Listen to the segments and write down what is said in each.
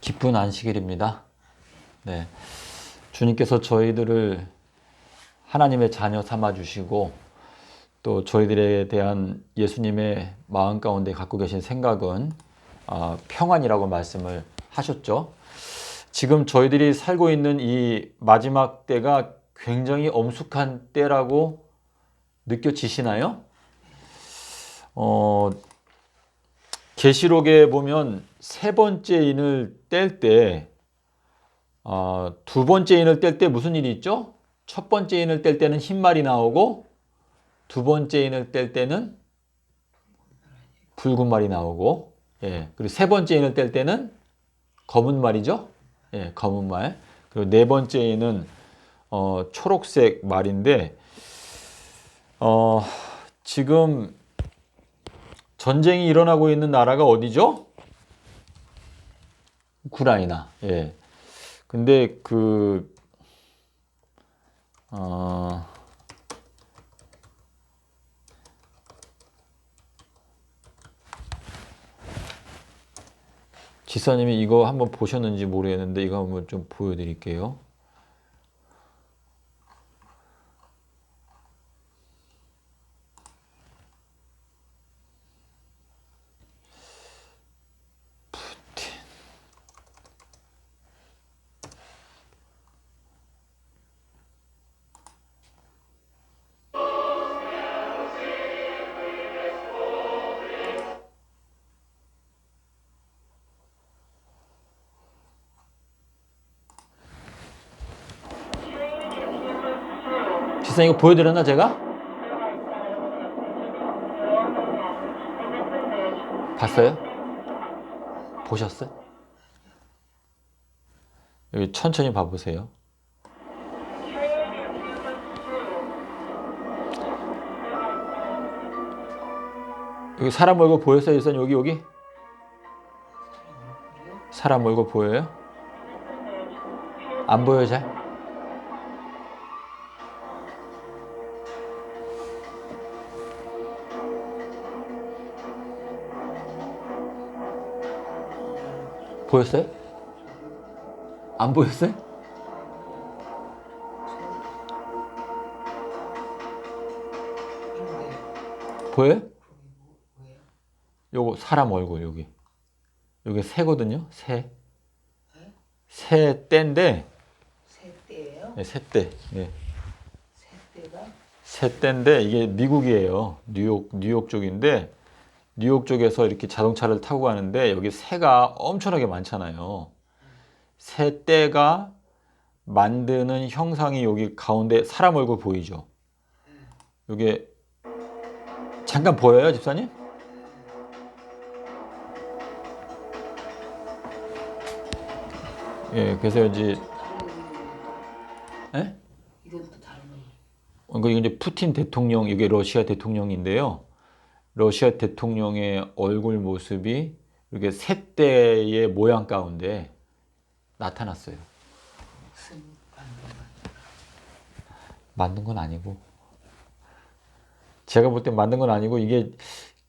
기쁜 안식일입니다. 네. 주님께서 저희들을 하나님의 자녀 삼아 주시고 또 저희들에 대한 예수님의 마음 가운데 갖고 계신 생각은 평안이라고 말씀을 하셨죠. 지금 저희들이 살고 있는 이 마지막 때가 굉장히 엄숙한 때라고 느껴지시나요? 계시록에 보면 세 번째 인을 뗄 때, 두 번째 인을 뗄 때 무슨 일이 있죠? 첫 번째 인을 뗄 때는 흰 말이 나오고, 두 번째 인을 뗄 때는 붉은 말이 나오고, 예, 그리고 세 번째 인을 뗄 때는 검은 말이죠. 예, 검은 말. 그리고 네 번째 인은 초록색 말인데, 지금 전쟁이 일어나고 있는 나라가 어디죠? 우크라이나. 예. 근데 지사님이 이거 한번 보셨는지 모르겠는데 이거 한번 좀 보여드릴게요. 지사님 이거 보여드렸나 제가? 봤어요? 보셨어요? 여기 천천히 봐보세요. 여기 사람 얼굴 보였어요? 지사님 여기? 사람 얼굴 보여요? 안 보여요 잘? 보였어요? 안 보였어요? 보여요? 요거 사람 얼굴 여기. 요게 새거든요. 새. 새 떼인데. 새 떼예요? 네, 새 떼. 네. 새 떼가? 새 떼인데 이게 미국이에요. 뉴욕 쪽인데 뉴욕 쪽에서 이렇게 자동차를 타고 가는데 여기 새가 엄청나게 많잖아요. 새 떼가 만드는 형상이 여기 가운데 사람 얼굴 보이죠? 요게 잠깐 보여요, 집사님? 예, 그래서 이제 예? 이것도 다른 이거 이제 푸틴 대통령, 이게 러시아 대통령인데요. 러시아 대통령의 얼굴 모습이 이렇게 새떼의 모양 가운데 나타났어요. 무슨 만든 건 아니고. 제가 볼 때 만든 건 아니고 이게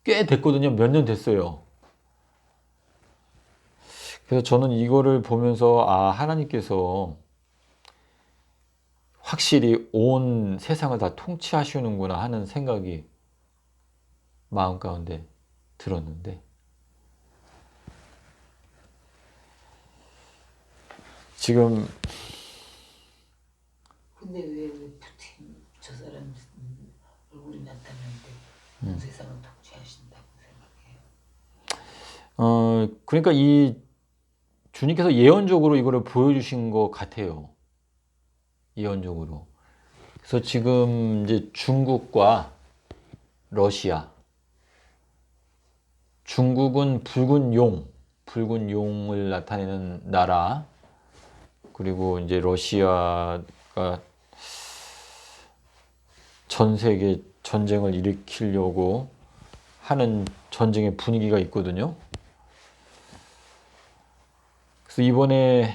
꽤 됐거든요. 몇 년 됐어요. 그래서 저는 이거를 보면서 하나님께서 확실히 온 세상을 다 통치하시는구나 하는 생각이 마음 가운데 들었는데 지금 근데 왜 푸틴 저 사람 얼굴이 나타나는데 온 세상을 통치하신다고 생각해요? 그러니까 이 주님께서 예언적으로 이거를 보여주신 것 같아요. 예언적으로. 그래서 지금 이제 중국과 러시아. 중국은 붉은 붉은 용을 나타내는 나라, 그리고 이제 러시아가 전 세계 전쟁을 일으키려고 하는 전쟁의 분위기가 있거든요. 그래서 이번에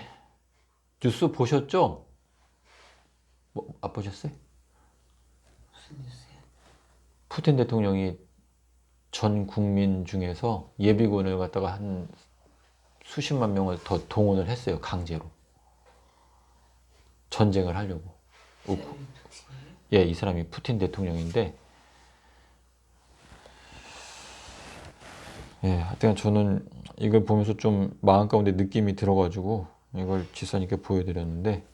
뉴스 보셨죠? 안 보셨어요? 무슨 뉴스야? 푸틴 대통령이 전 국민 중에서 예비군을 갖다가 한 수십만 명을 더 동원을 했어요. 강제로. 전쟁을 하려고. 사람이 푸틴이에요? 예, 이 사람이 푸틴 대통령인데, 예, 하여튼 저는 이걸 보면서 좀 마음 가운데 느낌이 들어가지고 이걸 지사님께 보여드렸는데,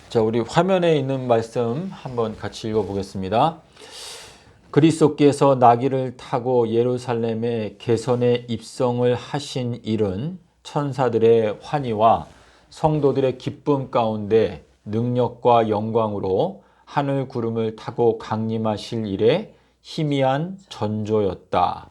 자, 우리 화면에 있는 말씀 한번 같이 읽어보겠습니다. 그리스도께서 나귀를 타고 예루살렘의 개선에 입성을 하신 일은 천사들의 환희와 성도들의 기쁨 가운데 능력과 영광으로 하늘 구름을 타고 강림하실 일에 희미한 전조였다.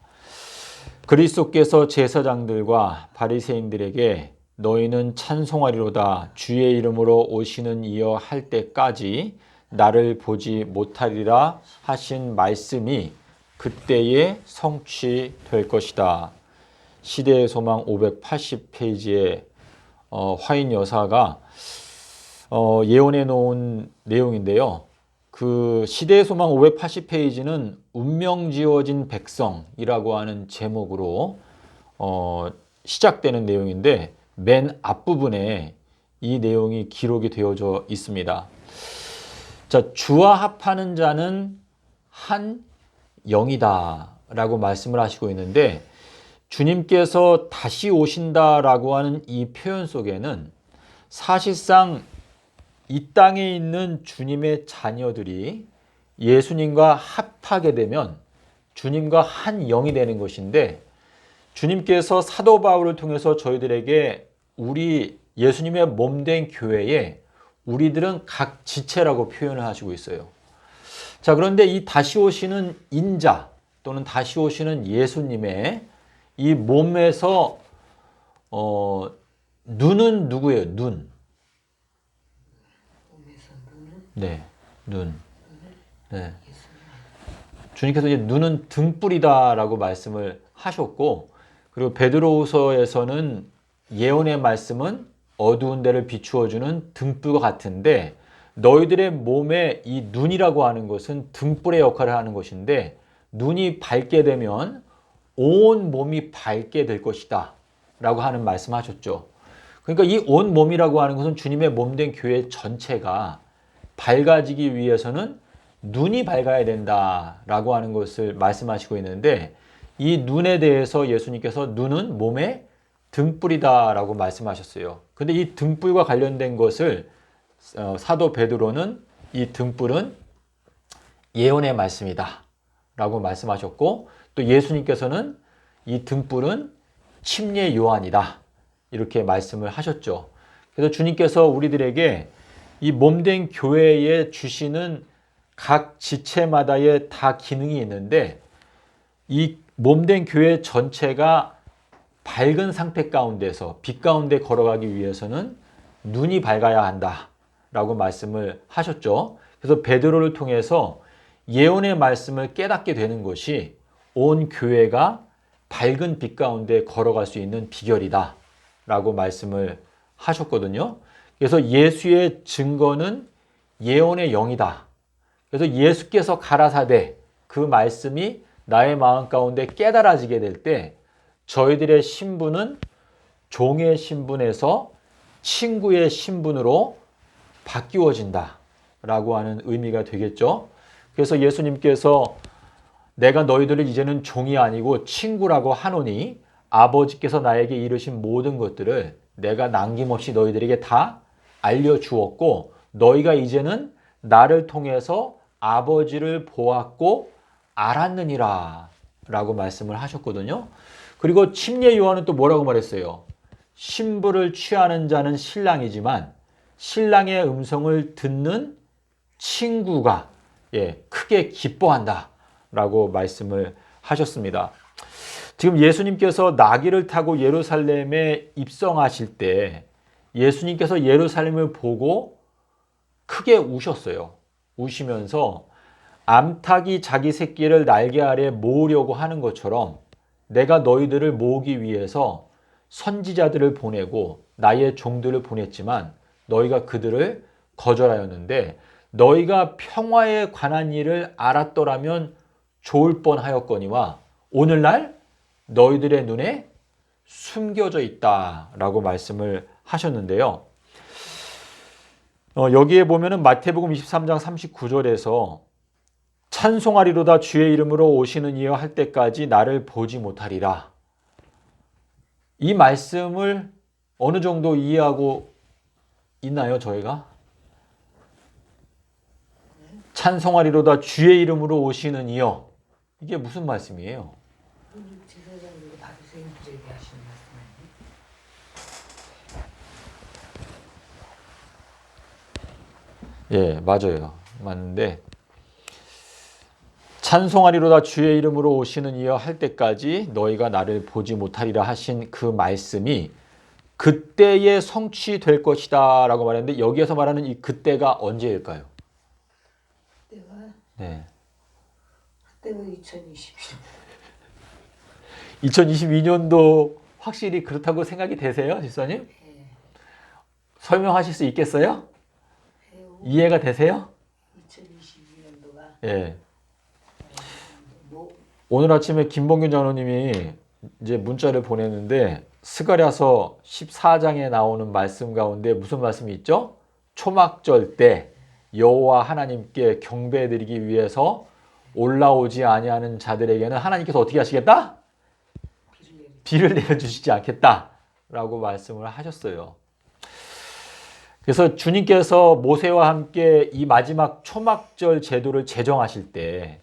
그리스도께서 제사장들과 바리새인들에게 너희는 찬송하리로다 주의 이름으로 오시는 이여 할 때까지 나를 보지 못하리라 하신 말씀이 그때에 성취될 것이다. 시대의 소망 580페이지에 화인 여사가 예언해 놓은 내용인데요. 그 시대의 소망 580페이지는 운명 지어진 백성이라고 하는 제목으로 시작되는 내용인데 맨 앞부분에 이 내용이 기록이 되어져 있습니다. 자, 주와 합하는 자는 한 영이다 라고 말씀을 하시고 있는데, 주님께서 다시 오신다라고 하는 이 표현 속에는 사실상 이 땅에 있는 주님의 자녀들이 예수님과 합하게 되면 주님과 한 영이 되는 것인데, 주님께서 사도 바울을 통해서 저희들에게 우리 예수님의 몸된 교회에 우리들은 각 지체라고 표현을 하시고 있어요. 자, 그런데 이 다시 오시는 인자 또는 다시 오시는 예수님의 이 몸에서 눈은 누구예요? 눈. 몸에서 눈은 네, 눈. 네. 예수님. 주님께서 이제 눈은 등불이다라고 말씀을 하셨고, 그리고 베드로후서에서는 예언의 말씀은 어두운 데를 비추어주는 등불과 같은데, 너희들의 몸에 이 눈이라고 하는 것은 등불의 역할을 하는 것인데, 눈이 밝게 되면 온 몸이 밝게 될 것이다 라고 하는 말씀하셨죠. 그러니까 이 온 몸이라고 하는 것은 주님의 몸된 교회 전체가 밝아지기 위해서는 눈이 밝아야 된다라고 하는 것을 말씀하시고 있는데, 이 눈에 대해서 예수님께서 눈은 몸의 등불이다라고 말씀하셨어요. 근데 이 등불과 관련된 것을 사도 베드로는 이 등불은 예언의 말씀이다 라고 말씀하셨고, 또 예수님께서는 이 등불은 침례 요한이다 이렇게 말씀을 하셨죠. 그래서 주님께서 우리들에게 이 몸된 교회에 주시는 각 지체마다의 다 기능이 있는데, 이 몸된 교회 전체가 밝은 상태 가운데서 빛 가운데 걸어가기 위해서는 눈이 밝아야 한다라고 말씀을 하셨죠. 그래서 베드로를 통해서 예언의 말씀을 깨닫게 되는 것이 온 교회가 밝은 빛 가운데 걸어갈 수 있는 비결이다 라고 말씀을 하셨거든요. 그래서 예수의 증거는 예언의 영이다. 그래서 예수께서 가라사대 그 말씀이 나의 마음 가운데 깨달아지게 될 때 저희들의 신분은 종의 신분에서 친구의 신분으로 바뀌어진다 라고 하는 의미가 되겠죠. 그래서 예수님께서 내가 너희들을 이제는 종이 아니고 친구라고 하노니 아버지께서 나에게 이르신 모든 것들을 내가 남김없이 너희들에게 다 알려주었고, 너희가 이제는 나를 통해서 아버지를 보았고 알았느니라 라고 말씀을 하셨거든요. 그리고 침례 요한은 또 뭐라고 말했어요? 신부를 취하는 자는 신랑이지만 신랑의 음성을 듣는 친구가 크게 기뻐한다 라고 말씀을 하셨습니다. 지금 예수님께서 나귀를 타고 예루살렘에 입성하실 때 예수님께서 예루살렘을 보고 크게 우셨어요. 우시면서 암탉이 자기 새끼를 날개 아래 모으려고 하는 것처럼 내가 너희들을 모으기 위해서 선지자들을 보내고 나의 종들을 보냈지만 너희가 그들을 거절하였는데 너희가 평화에 관한 일을 알았더라면 좋을 뻔하였거니와 오늘날 너희들의 눈에 숨겨져 있다라고 말씀을 하셨는데요. 여기에 보면은 마태복음 23장 39절에서 찬송하리로다 주의 이름으로 오시는 이여 할 때까지 나를 보지 못하리라. 이 말씀을 어느 정도 이해하고 있나요, 저희가? 찬송하리로다 주의 이름으로 오시는 이여. 이게 무슨 말씀이에요? 제사장들이 받으세요 얘기하시는 말씀 아니에요? 예, 맞아요. 맞는데 찬송하리로다 주의 이름으로 오시는 이여 할 때까지 너희가 나를 보지 못하리라 하신 그 말씀이 그때에 성취될 것이다 라고 말했는데 여기에서 말하는 이 그때가 언제일까요? 그때가 2022년. 2022년도 확실히 그렇다고 생각이 되세요, 집사님? 네. 설명하실 수 있겠어요? 이해가 되세요? 2022년도가 예. 오늘 아침에 김봉균 장로님이 이제 문자를 보냈는데 스가랴서 14장에 나오는 말씀 가운데 무슨 말씀이 있죠? 초막절 때 여호와 하나님께 경배드리기 위해서 올라오지 아니하는 자들에게는 하나님께서 어떻게 하시겠다? 비를 내려주시지 않겠다라고 말씀을 하셨어요. 그래서 주님께서 모세와 함께 이 마지막 초막절 제도를 제정하실 때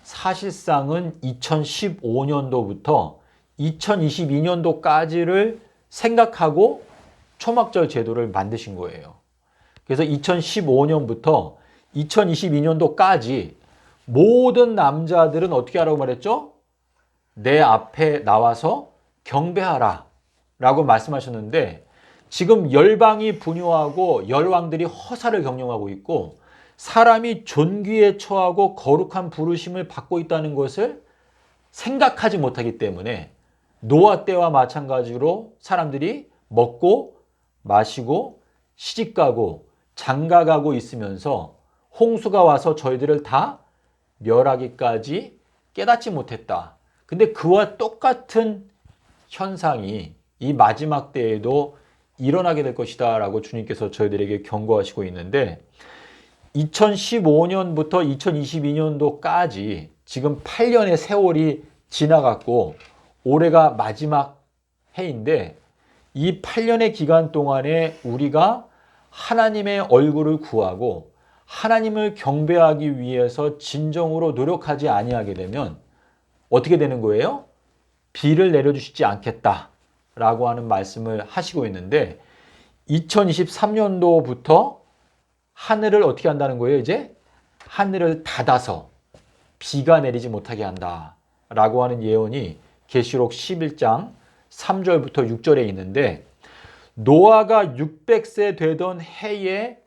사실상은 2015년도부터 2022년도까지를 생각하고 초막절 제도를 만드신 거예요. 그래서 2015년부터 2022년도까지 모든 남자들은 어떻게 하라고 말했죠? 내 앞에 나와서 경배하라 라고 말씀하셨는데 지금 열방이 분요하고 열왕들이 허사를 경영하고 있고 사람이 존귀에 처하고 거룩한 부르심을 받고 있다는 것을 생각하지 못하기 때문에 노아 때와 마찬가지로 사람들이 먹고 마시고 시집가고 장가가고 있으면서 홍수가 와서 저희들을 다 멸하기까지 깨닫지 못했다. 근데 그와 똑같은 현상이 이 마지막 때에도 일어나게 될 것이다 라고 주님께서 저희들에게 경고하시고 있는데 2015년부터 2022년도까지 지금 8년의 세월이 지나갔고 올해가 마지막 해인데 이 8년의 기간 동안에 우리가 하나님의 얼굴을 구하고 하나님을 경배하기 위해서 진정으로 노력하지 아니하게 되면 어떻게 되는 거예요? 비를 내려주시지 않겠다라고 하는 말씀을 하시고 있는데 2023년도부터 하늘을 어떻게 한다는 거예요? 이제 하늘을 닫아서 비가 내리지 못하게 한다라고 하는 예언이 계시록 11장 3절부터 6절에 있는데 노아가 600세 되던 해에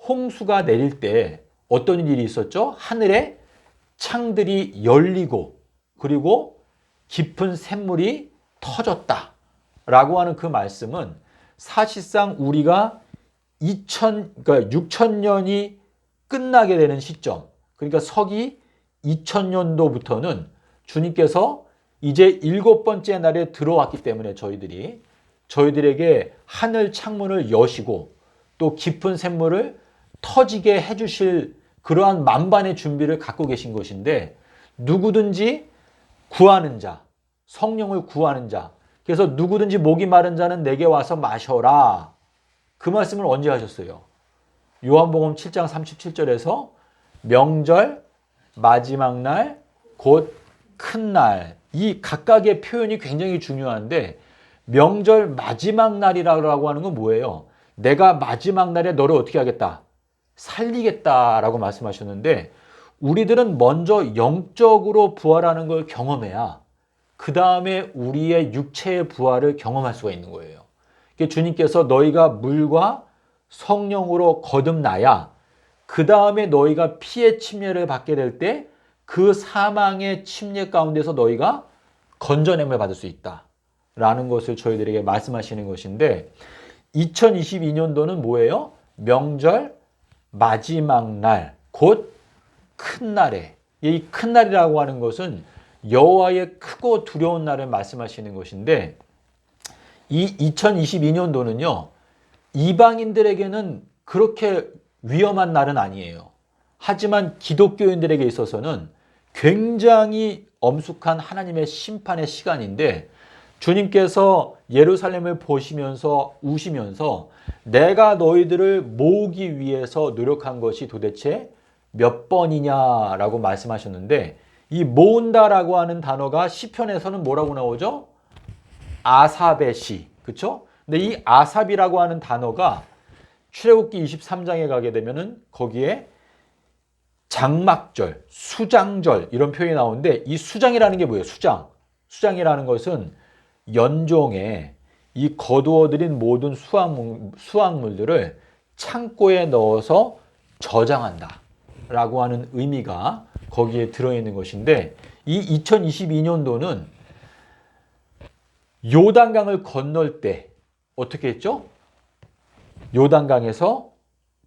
홍수가 내릴 때 어떤 일이 있었죠? 하늘에 창들이 열리고 그리고 깊은 샘물이 터졌다라고 하는 그 말씀은 사실상 우리가 6000년이 끝나게 되는 시점, 그러니까 서기 2000년도부터는 주님께서 이제 7번째 날에 들어왔기 때문에 저희들에게 하늘 창문을 여시고 또 깊은 샘물을 터지게 해주실 그러한 만반의 준비를 갖고 계신 것인데 누구든지 구하는 자, 성령을 구하는 자, 그래서 누구든지 목이 마른 자는 내게 와서 마셔라. 그 말씀을 언제 하셨어요? 요한복음 7장 37절에서 명절, 마지막 날, 곧 큰 날. 이 각각의 표현이 굉장히 중요한데 명절 마지막 날이라고 하는 건 뭐예요? 내가 마지막 날에 너를 어떻게 하겠다? 살리겠다라고 말씀하셨는데 우리들은 먼저 영적으로 부활하는 걸 경험해야 그 다음에 우리의 육체의 부활을 경험할 수가 있는 거예요. 주님께서 너희가 물과 성령으로 거듭나야 그 다음에 너희가 피의 침례를 받게 될 때 그 사망의 침례 가운데서 너희가 건져냄을 받을 수 있다 라는 것을 저희들에게 말씀하시는 것인데 2022년도는 뭐예요? 명절 마지막 날, 곧 큰 날에 이 큰 날이라고 하는 것은 여호와의 크고 두려운 날을 말씀하시는 것인데 이 2022년도는요 이방인들에게는 그렇게 위험한 날은 아니에요. 하지만 기독교인들에게 있어서는 굉장히 엄숙한 하나님의 심판의 시간인데 주님께서 예루살렘을 보시면서 우시면서 내가 너희들을 모으기 위해서 노력한 것이 도대체 몇 번이냐라고 말씀하셨는데 이 모은다라고 하는 단어가 시편에서는 뭐라고 나오죠? 아삽의 시, 그렇죠? 근데 이 아삽이라고 하는 단어가 출애굽기 23장에 가게 되면은 거기에 장막절, 수장절 이런 표현이 나오는데 이 수장이라는 게 뭐예요? 수장. 수장이라는 것은 연종에 이 거두어들인 모든 수확물들을 창고에 넣어서 저장한다 라고 하는 의미가 거기에 들어있는 것인데 이 2022년도는 요단강을 건널 때 어떻게 했죠? 요단강에서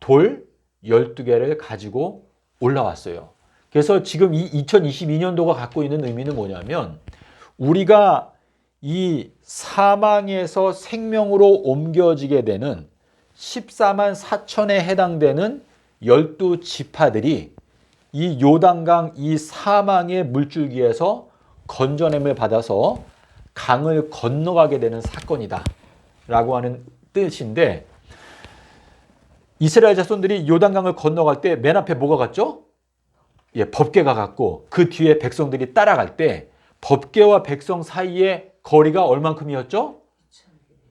돌 12개를 가지고 올라왔어요. 그래서 지금 이 2022년도가 갖고 있는 의미는 뭐냐면 우리가 이 사망에서 생명으로 옮겨지게 되는 14만 4천에 해당되는 12지파들이 이 요단강 이 사망의 물줄기에서 건져냄을 받아서 강을 건너가게 되는 사건이다 라고 하는 뜻인데 이스라엘 자손들이 요단강을 건너갈 때 맨 앞에 뭐가 갔죠? 예, 법궤가 갔고 그 뒤에 백성들이 따라갈 때 법궤와 백성 사이에 거리가 얼만큼이었죠?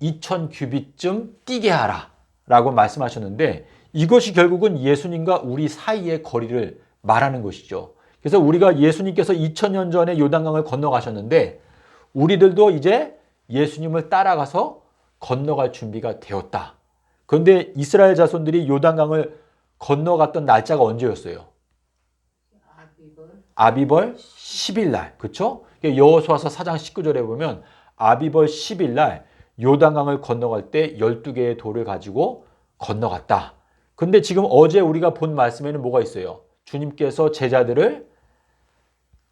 2000규빗쯤 뛰게 하라 라고 말씀하셨는데 이것이 결국은 예수님과 우리 사이의 거리를 말하는 것이죠. 그래서 우리가 예수님께서 2000년 전에 요단강을 건너가셨는데 우리들도 이제 예수님을 따라가서 건너갈 준비가 되었다. 그런데 이스라엘 자손들이 요단강을 건너갔던 날짜가 언제였어요? 아비벌 10일 날. 그렇죠? 여호수아서 4장 19절에 보면 아비벌 10일 날 요단강을 건너갈 때 12개의 돌을 가지고 건너갔다. 근데 지금 어제 우리가 본 말씀에는 뭐가 있어요? 주님께서 제자들을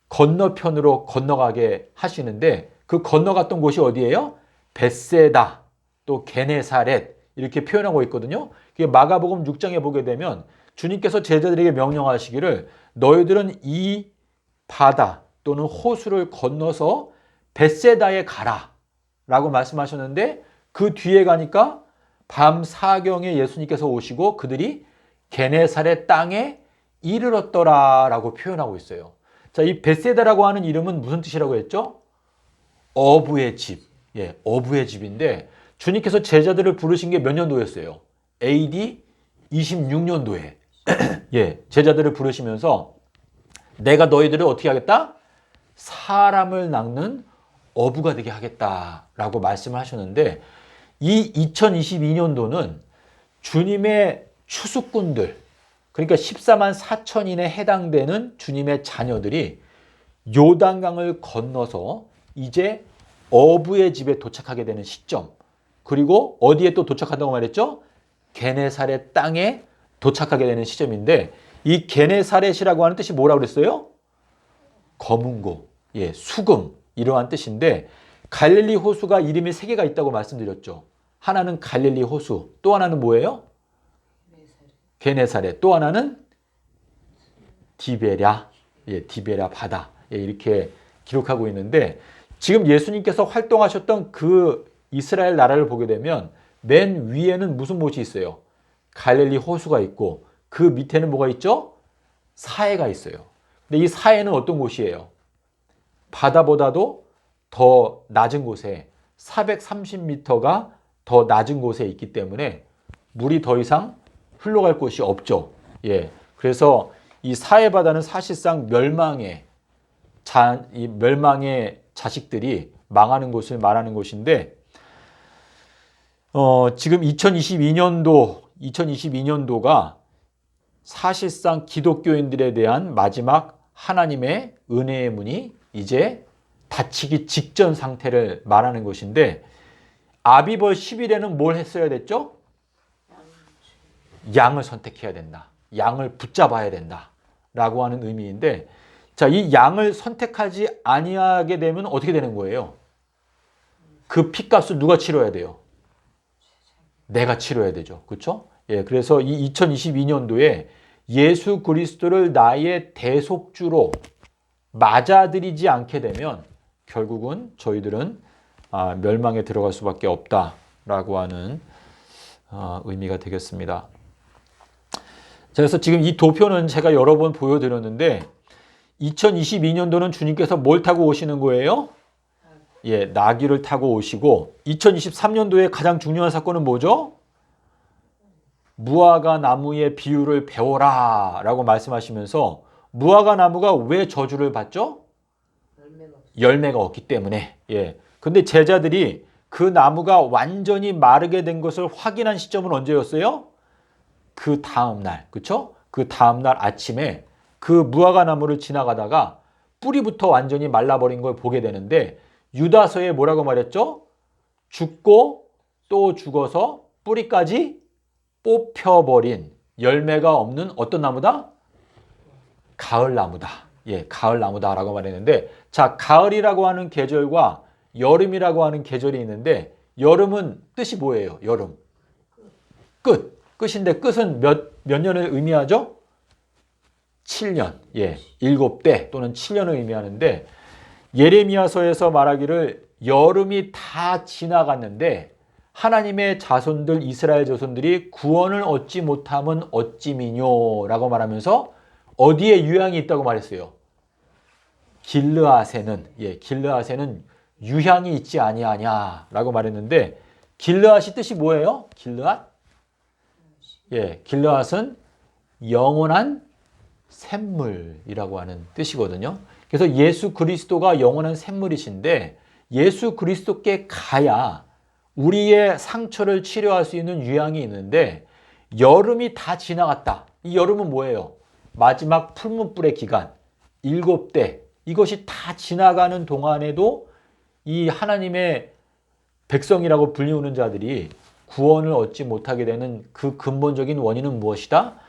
건너편으로 건너가게 하시는데 그 건너갔던 곳이 어디예요? 벳세다, 또 게네사렛 이렇게 표현하고 있거든요. 마가복음 6장에 보게 되면 주님께서 제자들에게 명령하시기를 너희들은 이 바다 또는 호수를 건너서 벳세다에 가라 라고 말씀하셨는데 그 뒤에 가니까 밤 사경에 예수님께서 오시고 그들이 게네사렛 땅에 이르렀더라 라고 표현하고 있어요. 자, 이 벳세다라고 하는 이름은 무슨 뜻이라고 했죠? 어부의 집. 예, 어부의 집인데 주님께서 제자들을 부르신 게 몇 년도였어요? AD 26년도에 예, 제자들을 부르시면서 내가 너희들을 어떻게 하겠다? 사람을 낚는 어부가 되게 하겠다라고 말씀을 하셨는데 이 2022년도는 주님의 추수꾼들 그러니까 14만 4천인에 해당되는 주님의 자녀들이 요단강을 건너서 이제 어부의 집에 도착하게 되는 시점 그리고 어디에 또 도착한다고 말했죠? 게네사렛 땅에 도착하게 되는 시점인데 이 게네사렛이라고 하는 뜻이 뭐라고 그랬어요? 검은고, 예, 수금 이러한 뜻인데 갈릴리 호수가 이름이 3개가 있다고 말씀드렸죠. 하나는 갈릴리 호수, 또 하나는 뭐예요? 게네사렛, 또 하나는 디베랴, 예, 디베랴 바다 예, 이렇게 기록하고 있는데 지금 예수님께서 활동하셨던 그 이스라엘 나라를 보게 되면 맨 위에는 무슨 못이 있어요? 갈릴리 호수가 있고 그 밑에는 뭐가 있죠? 사해가 있어요. 근데 이 사해는 어떤 곳이에요? 바다보다도 더 낮은 곳에 430m가 더 낮은 곳에 있기 때문에 물이 더 이상 흘러갈 곳이 없죠. 예. 그래서 이 사해 바다는 사실상 이 멸망의 자식들이 망하는 곳을 말하는 곳인데, 지금 2022년도가 사실상 기독교인들에 대한 마지막 하나님의 은혜의 문이 이제 닫히기 직전 상태를 말하는 것인데, 아비벌 10일에는 뭘 했어야 됐죠? 양을 선택해야 된다. 양을 붙잡아야 된다. 라고 하는 의미인데, 자, 이 양을 선택하지 아니하게 되면 어떻게 되는 거예요? 그 핏값을 누가 치러야 돼요? 내가 치러야 되죠. 그렇죠? 예, 그래서 이 2022년도에 예수 그리스도를 나의 대속주로 맞아들이지 않게 되면 결국은 저희들은 멸망에 들어갈 수밖에 없다라고 하는 의미가 되겠습니다. 그래서 지금 이 도표는 제가 여러 번 보여드렸는데 2022년도는 주님께서 뭘 타고 오시는 거예요? 예, 나귀를 타고 오시고 2023년도에 가장 중요한 사건은 뭐죠? 무화과 나무의 비유를 배워라 라고 말씀하시면서 무화과 나무가 왜 저주를 받죠? 열매가 없기 때문에. 예. 근데 제자들이 그 나무가 완전히 마르게 된 것을 확인한 시점은 언제였어요? 그 다음날, 그쵸? 그 다음날 아침에 그 무화과 나무를 지나가다가 뿌리부터 완전히 말라버린 걸 보게 되는데 유다서에 뭐라고 말했죠? 죽고 또 죽어서 뿌리까지 뽑혀버린 열매가 없는 어떤 나무다? 가을나무다. 예, 가을나무다라고 말했는데, 자, 가을이라고 하는 계절과 여름이라고 하는 계절이 있는데, 여름은 뜻이 뭐예요? 여름. 끝. 끝인데 끝은 몇 년을 의미하죠? 7년. 예, 7대 또는 7년을 의미하는데, 예레미야서에서 말하기를 여름이 다 지나갔는데 하나님의 자손들 이스라엘 자손들이 구원을 얻지 못함은 어찌미뇨라고 말하면서 어디에 유향이 있다고 말했어요? 길르앗에는 길르앗에는 유향이 있지 아니하냐라고 말했는데 길르앗이 뜻이 뭐예요? 길르앗? 예, 길르앗은 영원한 샘물이라고 하는 뜻이거든요. 그래서 예수 그리스도가 영원한 샘물이신데 예수 그리스도께 가야 우리의 상처를 치료할 수 있는 유향이 있는데 여름이 다 지나갔다. 이 여름은 뭐예요? 마지막 풀문불의 기간, 7대. 이것이 다 지나가는 동안에도 이 하나님의 백성이라고 불리우는 자들이 구원을 얻지 못하게 되는 그 근본적인 원인은 무엇이다?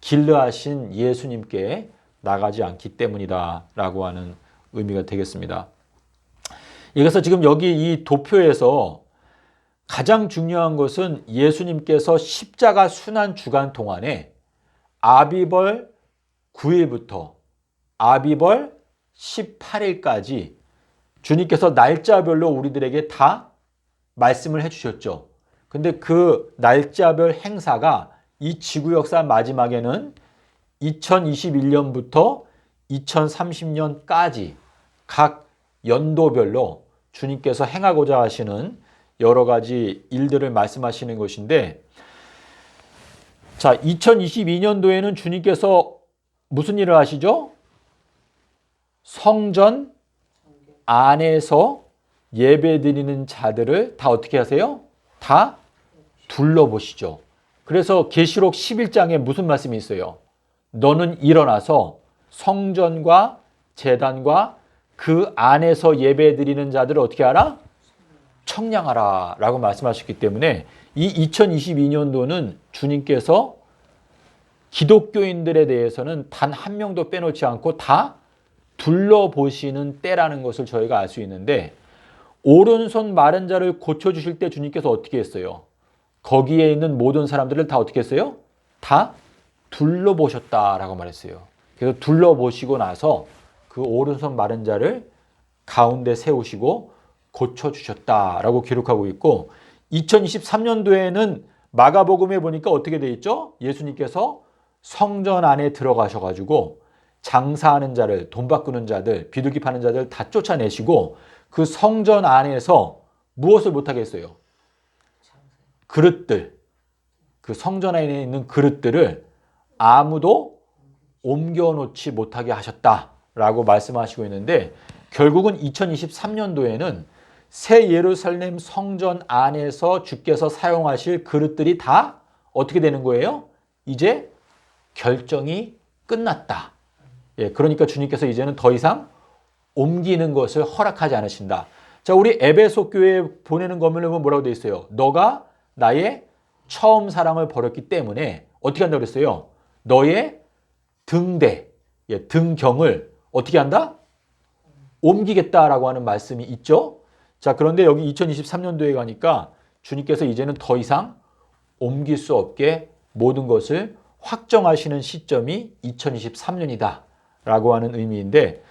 길르하신 예수님께 나가지 않기 때문이다 라고 하는 의미가 되겠습니다. 그래서 지금 여기 이 도표에서 가장 중요한 것은 예수님께서 십자가 순환 주간 동안에 아비벌 9일부터 아비벌 18일까지 주님께서 날짜별로 우리들에게 다 말씀을 해주셨죠. 근데 그 날짜별 행사가 이 지구 역사 마지막에는 2021년부터 2030년까지 각 연도별로 주님께서 행하고자 하시는 여러 가지 일들을 말씀하시는 것인데, 자, 2022년도에는 주님께서 무슨 일을 하시죠? 성전 안에서 예배드리는 자들을 다 어떻게 하세요? 다 둘러보시죠. 그래서 계시록 11장에 무슨 말씀이 있어요? 너는 일어나서 성전과 제단과 그 안에서 예배드리는 자들을 어떻게 하라? 청량하라 라고 말씀하셨기 때문에 이 2022년도는 주님께서 기독교인들에 대해서는 단 한 명도 빼놓지 않고 다 둘러보시는 때라는 것을 저희가 알 수 있는데, 오른손 마른 자를 고쳐주실 때 주님께서 어떻게 했어요? 거기에 있는 모든 사람들을 다 어떻게 했어요? 다 둘러보셨다라고 말했어요. 그래서 둘러보시고 나서 그 오른손 마른 자를 가운데 세우시고 고쳐주셨다라고 기록하고 있고, 2023년도에는 마가복음에 보니까 어떻게 돼 있죠? 예수님께서 성전 안에 들어가셔가지고 장사하는 자를, 돈 바꾸는 자들, 비둘기 파는 자들 다 쫓아내시고 그 성전 안에서 무엇을 못하게 했어요? 그릇들, 그 성전 안에 있는 그릇들을 아무도 옮겨놓지 못하게 하셨다라고 말씀하시고 있는데, 결국은 2023년도에는 새 예루살렘 성전 안에서 주께서 사용하실 그릇들이 다 어떻게 되는 거예요? 이제 결정이 끝났다. 예, 그러니까 주님께서 이제는 더 이상 옮기는 것을 허락하지 않으신다. 자, 우리 에베소 교회에 보내는 거문을 뭐라고 되어 있어요? 너가 나의 처음 사랑을 버렸기 때문에 어떻게 한다고 그랬어요? 너의 등대, 예, 등경을 어떻게 한다? 옮기겠다라고 하는 말씀이 있죠. 자, 그런데 여기 2023년도에 가니까 주님께서 이제는 더 이상 옮길 수 없게 모든 것을 확정하시는 시점이 2023년이다 라고 하는 의미인데,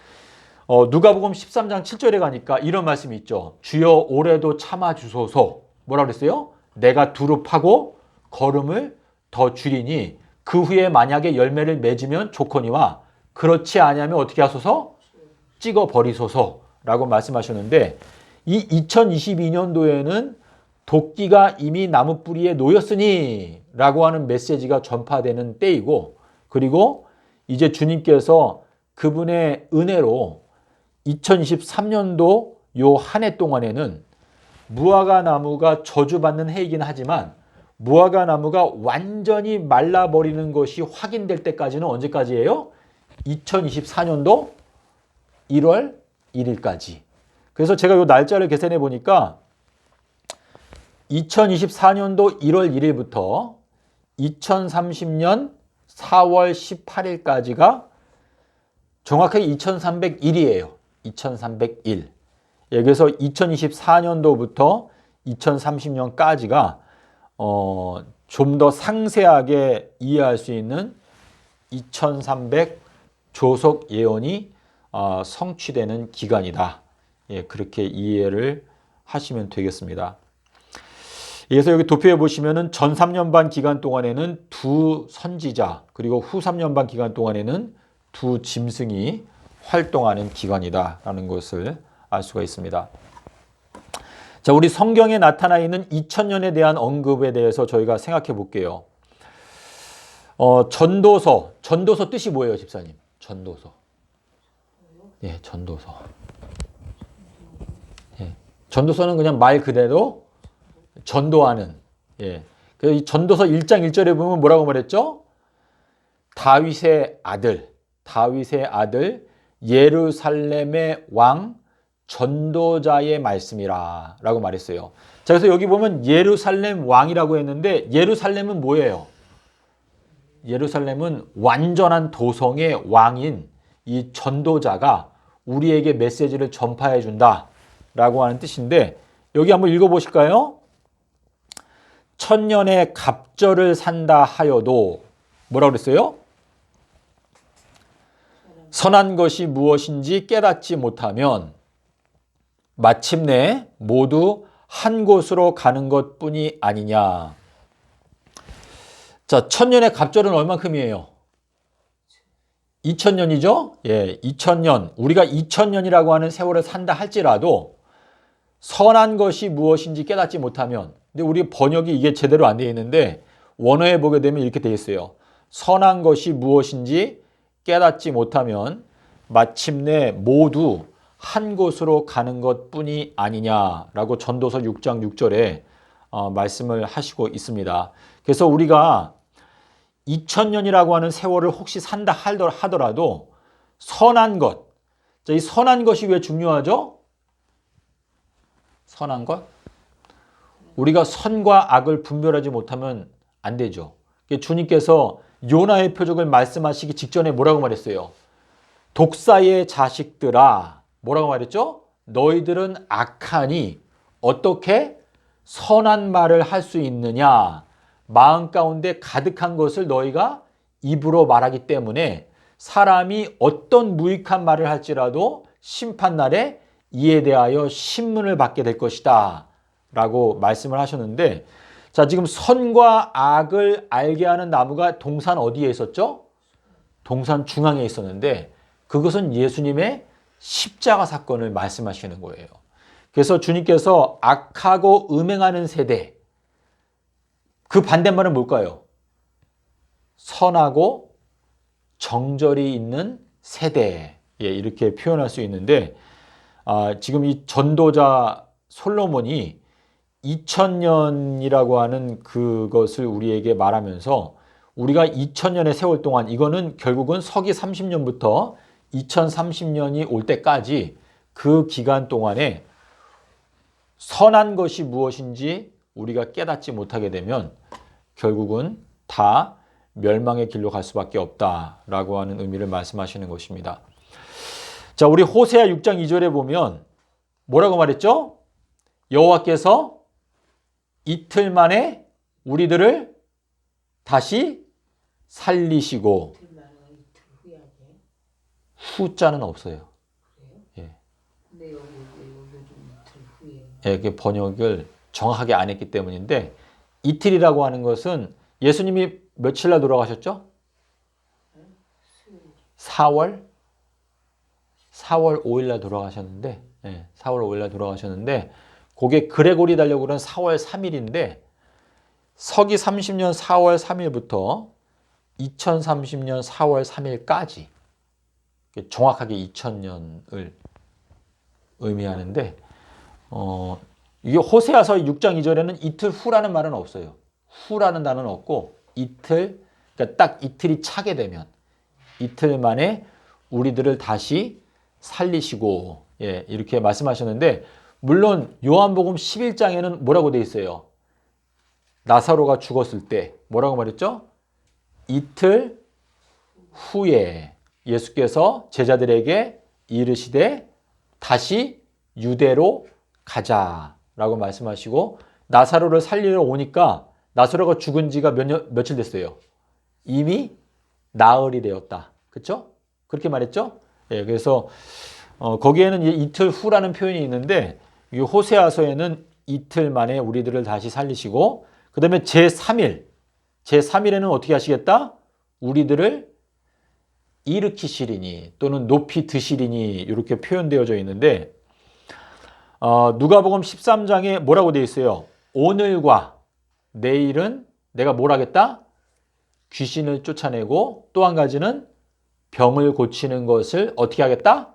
누가복음 13장 7절에 가니까 이런 말씀이 있죠. 주여 올해도 참아주소서. 뭐라 그랬어요? 내가 두릅하고 걸음을 더 줄이니 그 후에 만약에 열매를 맺으면 좋거니와 그렇지 아니하면 어떻게 하소서? 찍어버리소서 라고 말씀하셨는데, 이 2022년도에는 도끼가 이미 나무 뿌리에 놓였으니 라고 하는 메시지가 전파되는 때이고, 그리고 이제 주님께서 그분의 은혜로 2023년도 요 한 해 동안에는 무화과 나무가 저주받는 해이긴 하지만 무화과 나무가 완전히 말라버리는 것이 확인될 때까지는 언제까지예요? 2024년도 1월 1일까지. 그래서 제가 요 날짜를 계산해 보니까 2024년도 1월 1일부터 2030년 4월 18일까지가 정확하게 2301이에요. 2301. 예, 그래서 2024년도부터 2030년까지가 좀 더 상세하게 이해할 수 있는 2300 조속 예언이 성취되는 기간이다. 예, 그렇게 이해를 하시면 되겠습니다. 그래서 여기 도표에 보시면은 전 3년 반 기간 동안에는 두 선지자, 그리고 후 3년 반 기간 동안에는 두 짐승이 활동하는 기간이다라는 것을 알 수가 있습니다. 자, 우리 성경에 나타나 있는 2000년에 대한 언급에 대해서 저희가 생각해 볼게요. 전도서 뜻이 뭐예요, 집사님? 전도서. 예, 전도서. 예, 전도서는 그냥 말 그대로 전도하는. 예, 이 전도서 1장 1절에 보면 뭐라고 말했죠? 다윗의 아들 예루살렘의 왕 전도자의 말씀이라 라고 말했어요. 자, 그래서 여기 보면 예루살렘 왕이라고 했는데 예루살렘은 뭐예요? 예루살렘은 완전한 도성의 왕인 이 전도자가 우리에게 메시지를 전파해 준다 라고 하는 뜻인데, 여기 한번 읽어보실까요? 천년의 갑절을 산다 하여도 뭐라고 그랬어요? 선한 것이 무엇인지 깨닫지 못하면 마침내 모두 한 곳으로 가는 것뿐이 아니냐. 자, 천년의 갑절은 얼만큼이에요? 2000년이죠? 예, 2000년. 우리가 2000년이라고 하는 세월을 산다 할지라도 선한 것이 무엇인지 깨닫지 못하면, 근데 우리 번역이 이게 제대로 안 되어 있는데 원어에 보게 되면 이렇게 되어 있어요. 선한 것이 무엇인지 깨닫지 못하면 마침내 모두 한 곳으로 가는 것뿐이 아니냐라고 전도서 6장 6절에 말씀을 하시고 있습니다. 그래서 우리가 2000년이라고 하는 세월을 혹시 산다 하더라도 선한 것, 이 선한 것이 왜 중요하죠? 선한 것? 우리가 선과 악을 분별하지 못하면 안 되죠. 주님께서 요나의 표적을 말씀하시기 직전에 뭐라고 말했어요? 독사의 자식들아, 뭐라고 말했죠? 너희들은 악하니 어떻게 선한 말을 할 수 있느냐? 마음 가운데 가득한 것을 너희가 입으로 말하기 때문에 사람이 어떤 무익한 말을 할지라도 심판날에 이에 대하여 신문을 받게 될 것이다 라고 말씀을 하셨는데, 자, 지금 선과 악을 알게 하는 나무가 동산 어디에 있었죠? 동산 중앙에 있었는데 그것은 예수님의 십자가 사건을 말씀하시는 거예요. 그래서 주님께서 악하고 음행하는 세대, 그 반대말은 뭘까요? 선하고 정절이 있는 세대, 이렇게 표현할 수 있는데 지금 이 전도자 솔로몬이 2000년이라고 하는 그것을 우리에게 말하면서 우리가 2000년의 세월 동안 이거는 결국은 서기 30년부터 2030년이 올 때까지 그 기간 동안에 선한 것이 무엇인지 우리가 깨닫지 못하게 되면 결국은 다 멸망의 길로 갈 수밖에 없다라고 하는 의미를 말씀하시는 것입니다. 자, 우리 호세아 6장 2절에 보면 뭐라고 말했죠? 여호와께서 이틀 만에 우리들을 다시 살리시고, 후자는 없어요. 예. 근데 여기 좀 이틀 후에. 예, 이게 번역을 정확하게 안 했기 때문인데 이틀이라고 하는 것은 예수님이 며칠 날 돌아가셨죠? 4월 5일 날 돌아가셨는데, 4월 5일 날 돌아가셨는데, 그게 그레고리 달력으로는 4월 3일인데, 서기 30년 4월 3일부터 2030년 4월 3일까지, 정확하게 2000년을 의미하는데, 이게 호세아서 6장 2절에는 이틀 후라는 말은 없어요. 후라는 단어는 없고, 이틀, 그러니까 딱 이틀이 차게 되면, 이틀 만에 우리들을 다시 살리시고, 이렇게 말씀하셨는데, 물론 요한복음 11장에는 뭐라고 돼 있어요? 나사로가 죽었을 때 뭐라고 말했죠? 이틀 후에 예수께서 제자들에게 이르시되 다시 유대로 가자라고 말씀하시고, 나사로를 살리러 오니까 나사로가 죽은 지가 며칠 됐어요? 이미 나흘이 되었다. 그렇죠? 그렇게 말했죠? 그래서 거기에는 이틀 후라는 표현이 있는데 이 호세아서에는 이틀 만에 우리들을 다시 살리시고, 그 다음에 제3일에는 어떻게 하시겠다? 우리들을 일으키시리니 또는 높이 드시리니 이렇게 표현되어져 있는데, 누가복음 13장에 뭐라고 되어 있어요? 오늘과 내일은 내가 뭘 하겠다? 귀신을 쫓아내고, 또 한 가지는 병을 고치는 것을 어떻게 하겠다?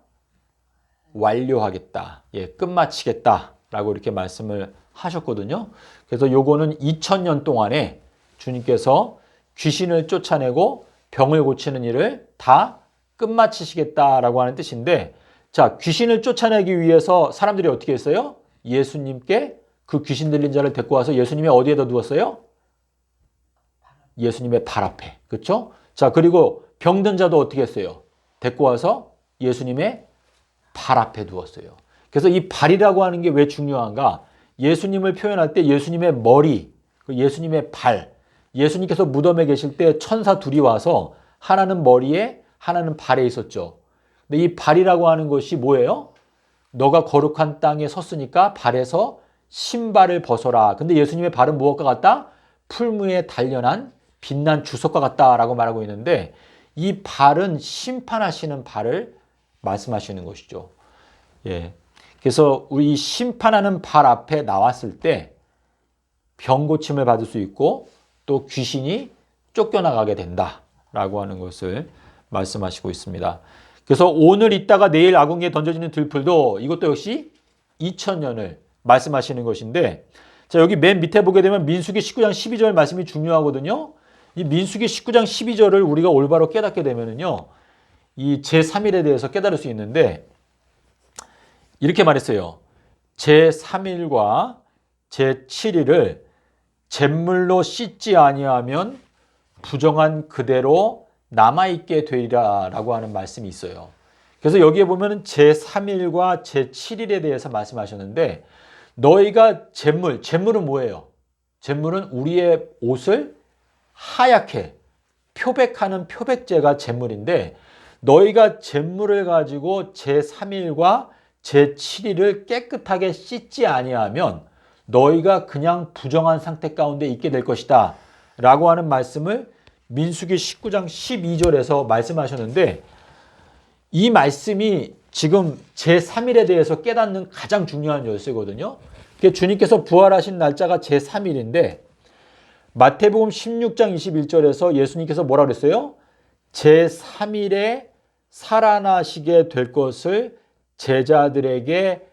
완료하겠다. 끝마치겠다. 라고 이렇게 말씀을 하셨거든요. 그래서 요거는 2000년 동안에 주님께서 귀신을 쫓아내고 병을 고치는 일을 다 끝마치시겠다라고 하는 뜻인데, 자, 귀신을 쫓아내기 위해서 사람들이 어떻게 했어요? 예수님께 그 귀신 들린 자를 데리고 와서 예수님의 어디에다 두었어요? 예수님의 발 앞에. 그렇죠? 자, 그리고 병든 자도 어떻게 했어요? 데리고 와서 예수님의 발 앞에 두었어요. 그래서 이 발이라고 하는 게 왜 중요한가? 예수님을 표현할 때 예수님의 머리, 예수님의 발, 예수님께서 무덤에 계실 때 천사 둘이 와서 하나는 머리에 하나는 발에 있었죠. 근데 이 발이라고 하는 것이 뭐예요? 너가 거룩한 땅에 섰으니까 발에서 신발을 벗어라. 근데 예수님의 발은 무엇과 같다? 풀무에 단련한 빛난 주석과 같다라고 말하고 있는데, 이 발은 심판하시는 발을 말씀하시는 것이죠. 그래서 우리 심판하는 발 앞에 나왔을 때 병 고침을 받을 수 있고 또 귀신이 쫓겨나가게 된다라고 하는 것을 말씀하시고 있습니다. 그래서 오늘 있다가 내일 아궁이에 던져지는 들풀도 이것도 역시 2000년을 말씀하시는 것인데, 자, 여기 맨 밑에 보게 되면 민수기 19장 12절 말씀이 중요하거든요. 이 민수기 19장 12절을 우리가 올바로 깨닫게 되면은요, 이 제3일에 대해서 깨달을 수 있는데, 이렇게 말했어요. 제3일과 제7일을 잿물로 씻지 아니하면 부정한 그대로 남아있게 되리라 라고 하는 말씀이 있어요. 그래서 여기에 보면 제3일과 제7일에 대해서 말씀하셨는데, 너희가 잿물은 뭐예요? 잿물은 우리의 옷을 하얗게 표백하는 표백제가 잿물인데, 너희가 잿물을 가지고 제3일과 제7일을 깨끗하게 씻지 아니하면 너희가 그냥 부정한 상태 가운데 있게 될 것이다 라고 하는 말씀을 민수기 19장 12절에서 말씀하셨는데, 이 말씀이 지금 제3일에 대해서 깨닫는 가장 중요한 열쇠거든요. 주님께서 부활하신 날짜가 제3일인데 마태복음 16장 21절에서 예수님께서 뭐라 그랬어요? 제3일에 살아나시게 될 것을 제자들에게